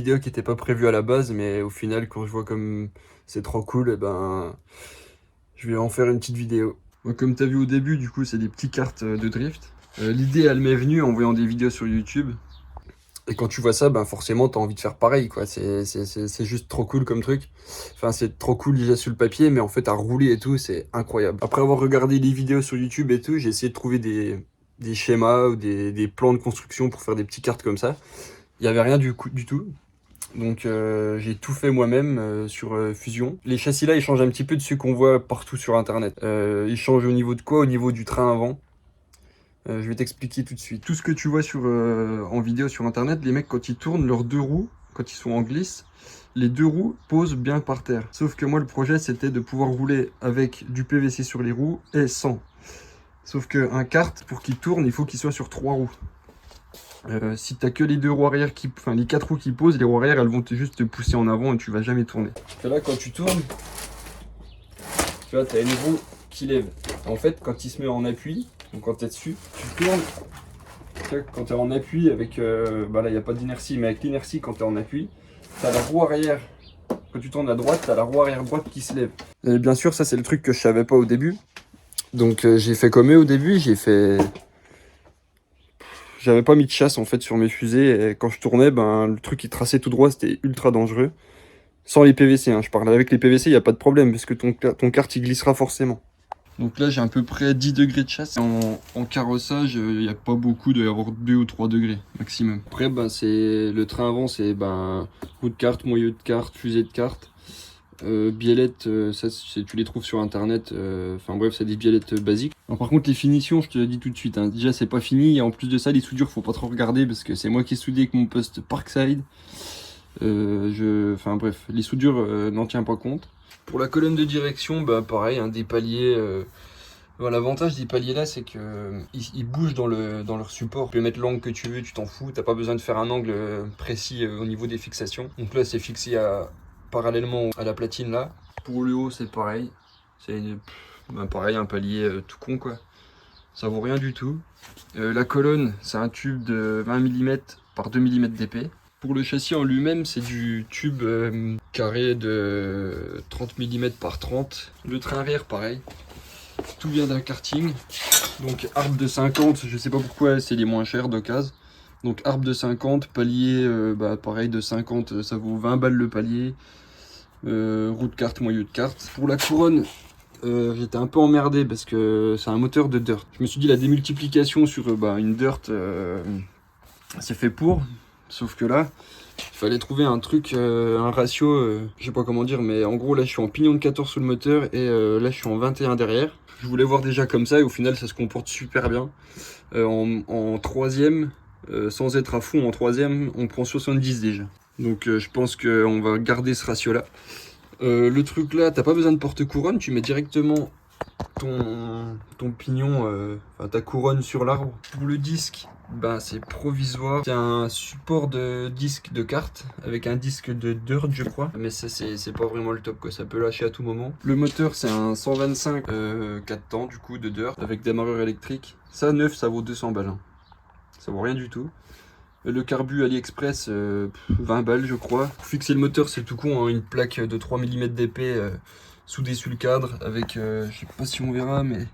vidéo qui n'était pas prévue à la base, mais au final, quand je vois comme c'est trop cool, et ben, je vais en faire une petite vidéo. Comme tu as vu au début, du coup, c'est des petites cartes de drift. L'idée, elle m'est venue en voyant des vidéos sur YouTube. Et quand tu vois ça, ben forcément, tu as envie de faire pareil, quoi. C'est juste trop cool comme truc. Enfin, c'est trop cool déjà sur le papier, mais en fait, à rouler et tout, c'est incroyable. Après avoir regardé les vidéos sur YouTube et tout, j'ai essayé de trouver des schémas ou des plans de construction pour faire des petites cartes comme ça. Il n'y avait rien du tout. Donc j'ai tout fait moi-même sur Fusion. Les châssis là, ils changent un petit peu de ceux qu'on voit partout sur internet. Ils changent au niveau de quoi? Au niveau du train avant. Je vais t'expliquer tout de suite. Tout ce que tu vois en vidéo sur internet, les mecs quand ils tournent leurs deux roues, quand ils sont en glisse, les deux roues posent bien par terre. Sauf que moi le projet c'était de pouvoir rouler avec du PVC sur les roues et sans. Sauf qu'un kart, pour qu'il tourne, il faut qu'il soit sur trois roues. Si t'as que les deux roues arrière enfin les quatre roues qui posent, les roues arrière elles vont juste te pousser en avant et tu vas jamais tourner. Là quand tu tournes, tu vois, t'as une roue qui lève. En fait, quand il se met en appui, donc quand t'es dessus, tu tournes. Tu vois, quand t'es en appui avec, bah là il n'y a pas d'inertie, mais avec l'inertie quand t'es en appui, t'as la roue arrière. Quand tu tournes à droite, t'as la roue arrière droite qui se lève. Et bien sûr, ça c'est le truc que je savais pas au début. Donc j'ai fait comme eux au début, j'avais pas mis de chasse en fait sur mes fusées et quand je tournais, ben le truc il traçait tout droit, c'était ultra dangereux. Sans les PVC, hein, je parle. Avec les PVC, il n'y a pas de problème parce que ton kart il glissera forcément. Donc là j'ai à peu près 10 degrés de chasse. En carrossage, il n'y a pas beaucoup, il doit y avoir 2 ou 3 degrés maximum. Après ben, le train avant c'est ben, roue de carte, moyeu de carte, fusée de carte. Biellettes, ça tu les trouves sur internet, enfin bref c'est des biellettes basiques. Alors, par contre les finitions je te le dis tout de suite, hein, déjà c'est pas fini et en plus de ça les soudures faut pas trop regarder parce que c'est moi qui ai soudé avec mon poste Parkside. Enfin bref, les soudures n'en tient pas compte. Pour la colonne de direction, bah pareil, hein, des paliers. Bon, l'avantage des paliers là, c'est que ils bougent dans leur support. Tu peux mettre l'angle que tu veux, tu t'en fous. T'as pas besoin de faire un angle précis au niveau des fixations. Donc là, c'est fixé parallèlement à la platine là. Pour le haut, c'est pareil. C'est pareil, un palier tout con quoi. Ça vaut rien du tout. La colonne, c'est un tube de 20 mm par 2 mm d'épais. Pour le châssis en lui-même, c'est du tube carré de 30 mm par 30. Le train arrière, pareil. Tout vient d'un karting. Donc arbre de 50, je sais pas pourquoi c'est les moins chers d'occasion. Donc arbre de 50, palier pareil de 50, ça vaut 20 balles le palier. Roue de carte, moyeu de carte. Pour la couronne, j'étais un peu emmerdé parce que c'est un moteur de dirt. Je me suis dit la démultiplication sur une dirt, c'est fait pour. Sauf que là, il fallait trouver un truc, un ratio, je sais pas comment dire, mais en gros là je suis en pignon de 14 sous le moteur et là je suis en 21 derrière. Je voulais voir déjà comme ça et au final ça se comporte super bien. En troisième, sans être à fond en troisième, on prend 70 déjà. Donc je pense qu'on va garder ce ratio là. Le truc là, t'as pas besoin de porte-couronne, tu mets directement ton pignon, ta couronne sur l'arbre. Pour le disque, c'est provisoire. C'est un support de disque de carte avec un disque de dirt je crois. Mais ça c'est pas vraiment le top quoi, ça peut lâcher à tout moment. Le moteur c'est un 125 4 temps du coup de dirt avec démarreur électrique. Ça neuf ça vaut 200 balles. Hein. Ça vaut rien du tout. Le carbu AliExpress 20 balles je crois. Pour fixer le moteur c'est tout con, hein, une plaque de 3 mm d'épais soudée sur le cadre avec, je sais pas si on verra mais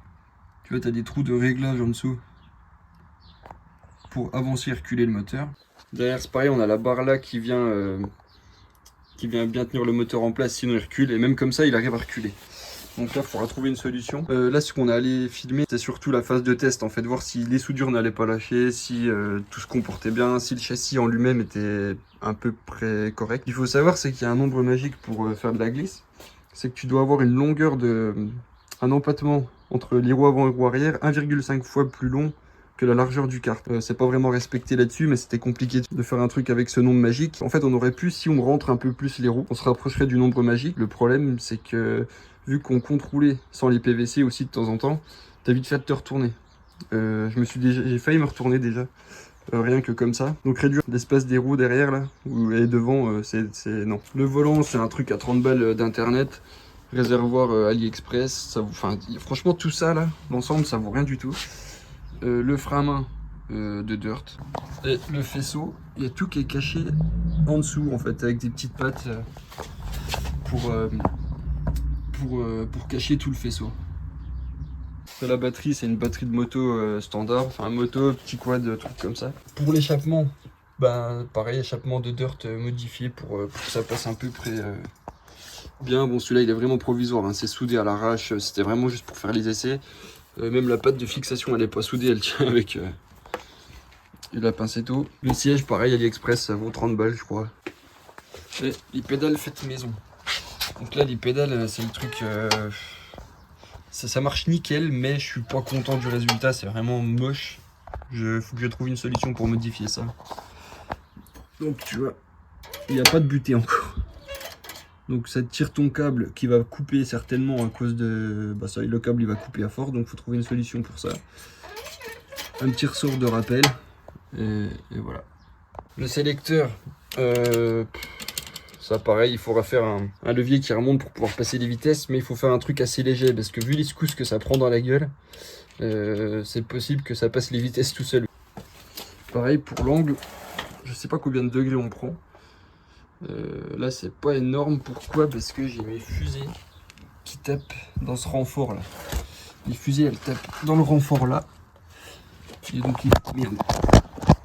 tu vois t'as des trous de réglage en dessous pour avancer et reculer le moteur. Derrière c'est pareil, on a la barre là qui vient bien tenir le moteur en place sinon il recule et même comme ça il arrive à reculer. Donc là il faudra trouver une solution. Là ce qu'on est allé filmer c'est surtout la phase de test en fait, voir si les soudures n'allaient pas lâcher, si tout se comportait bien, si le châssis en lui-même était à peu près correct. Il faut savoir c'est qu'il y a un nombre magique pour faire de la glisse, c'est que tu dois avoir une longueur un empattement entre les roues avant et roues arrière 1,5 fois plus long que la largeur du kart. C'est pas vraiment respecté là-dessus, mais c'était compliqué de faire un truc avec ce nombre magique. En fait, on aurait pu, si on rentre un peu plus les roues, on se rapprocherait du nombre magique. Le problème, c'est que vu qu'on compte rouler sans les PVC aussi de temps en temps, t'as vite fait de te retourner. J'ai failli me retourner déjà, rien que comme ça. Donc réduire l'espace des roues derrière là, et devant, non. Le volant, c'est un truc à 30 balles d'internet. Réservoir AliExpress, franchement tout ça là, l'ensemble ça vaut rien du tout. Le frein à main, de dirt. Et le faisceau, il y a tout qui est caché en dessous en fait, avec des petites pattes pour cacher tout le faisceau. La batterie, c'est une batterie de moto standard, enfin moto, petit quad, truc comme ça. Pour l'échappement, ben pareil, échappement de dirt modifié pour que ça passe à peu près bien. Bon, celui-là il est vraiment provisoire, hein. C'est soudé à l'arrache, c'était vraiment juste pour faire les essais. Même la patte de fixation elle est pas soudée, elle tient avec la pincetto. Le siège pareil, AliExpress, ça vaut 30 balles je crois. Et les pédales faites maison. Donc là les pédales c'est le truc... Ça marche nickel, mais je suis pas content du résultat, c'est vraiment moche. Faut que je trouve une solution pour modifier ça. Donc tu vois, il n'y a pas de butée encore. Donc ça tire ton câble qui va couper certainement à cause de... Bah ça, le câble il va couper à fort, donc faut trouver une solution pour ça. Un petit ressort de rappel, et voilà. Le sélecteur, ça pareil, il faudra faire un levier qui remonte pour pouvoir passer les vitesses, mais il faut faire un truc assez léger, parce que vu les secousses que ça prend dans la gueule, c'est possible que ça passe les vitesses tout seul. Pareil pour l'angle, je sais pas combien de degrés on prend. Là c'est pas énorme, pourquoi? Parce que j'ai mes fusées qui tapent dans ce renfort là. Les fusées elles tapent dans le renfort là. Et donc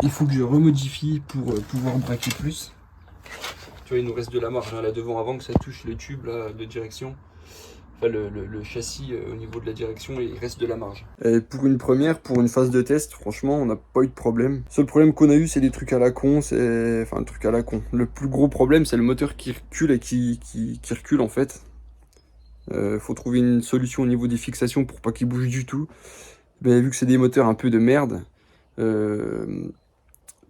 il faut que je remodifie pour pouvoir braquer plus. Tu vois, il nous reste de la marge hein, là devant avant que ça touche le tube là, de direction. Enfin, le châssis au niveau de la direction, il reste de la marge. Et pour une première, pour une phase de test, franchement, on n'a pas eu de problème. Le seul problème qu'on a eu, c'est des trucs à la con. Enfin, le truc à la con. Le plus gros problème, c'est le moteur qui recule et qui recule en fait. Faut trouver une solution au niveau des fixations pour pas qu'il bouge du tout. Mais vu que c'est des moteurs un peu de merde, tu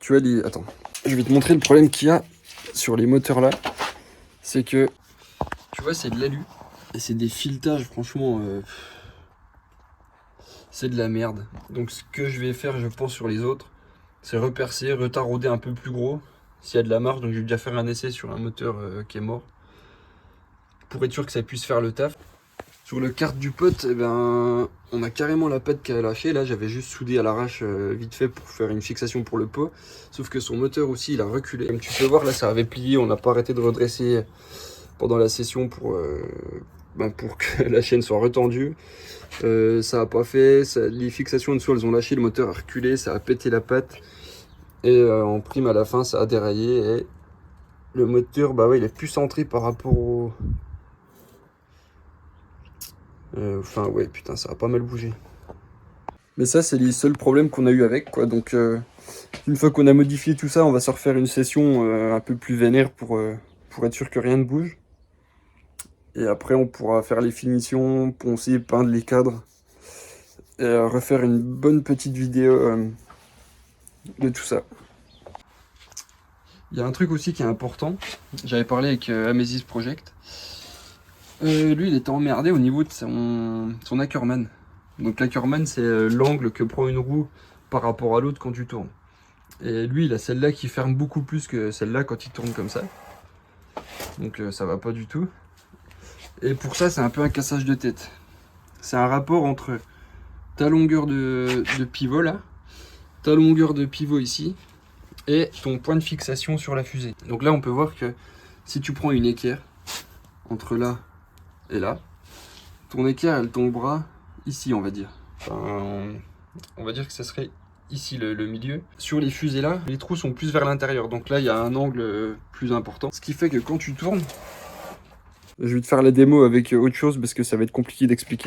vois, attends, je vais te montrer le problème qu'il y a sur les moteurs là. C'est que, tu vois, c'est de l'alu. Et c'est des filetages, franchement, c'est de la merde. Donc ce que je vais faire, je pense, sur les autres, c'est repercer, retarauder un peu plus gros, s'il y a de la marge. Donc je vais déjà faire un essai sur un moteur qui est mort, pour être sûr que ça puisse faire le taf. Sur le kart du pote, eh ben, on a carrément la patte qui a lâché. Là, j'avais juste soudé à l'arrache vite fait pour faire une fixation pour le pot. Sauf que son moteur aussi, il a reculé. Comme tu peux voir, là, ça avait plié. On n'a pas arrêté de redresser pendant la session pour que la chaîne soit retendue. Ça a pas fait, les fixations en dessous elles ont lâché, le moteur a reculé, ça a pété la patte et en prime à la fin ça a déraillé et le moteur bah ouais il est plus centré par rapport au... Enfin ouais putain ça a pas mal bougé. Mais ça c'est les seuls problèmes qu'on a eu avec quoi, donc une fois qu'on a modifié tout ça on va se refaire une session un peu plus vénère pour être sûr que rien ne bouge. Et après, on pourra faire les finitions, poncer, peindre les cadres. Et refaire une bonne petite vidéo de tout ça. Il y a un truc aussi qui est important. J'avais parlé avec Amesis Project. Lui, il était emmerdé au niveau de son Ackerman. Donc l'Ackerman, c'est l'angle que prend une roue par rapport à l'autre quand tu tournes. Et lui, il a celle-là qui ferme beaucoup plus que celle-là quand il tourne comme ça. Donc ça va pas du tout. Et pour ça, c'est un peu un cassage de tête. C'est un rapport entre ta longueur de pivot là, ta longueur de pivot ici, et ton point de fixation sur la fusée. Donc là, on peut voir que si tu prends une équerre entre là et là, ton équerre, elle tombera ici, on va dire. Enfin, on va dire que ça serait ici le milieu. Sur les fusées là, les trous sont plus vers l'intérieur. Donc là, il y a un angle plus important. Ce qui fait que quand tu tournes, je vais te faire la démo avec autre chose parce que ça va être compliqué d'expliquer.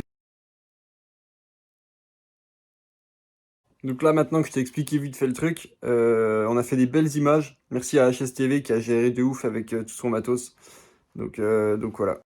Donc là maintenant que je t'ai expliqué vite fait le truc, on a fait des belles images. Merci à HSTV qui a géré de ouf avec tout son matos. Donc voilà.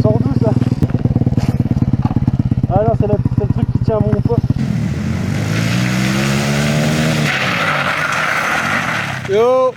Sors d'où ça? Ah non, c'est le truc qui tient mon poids. Yo.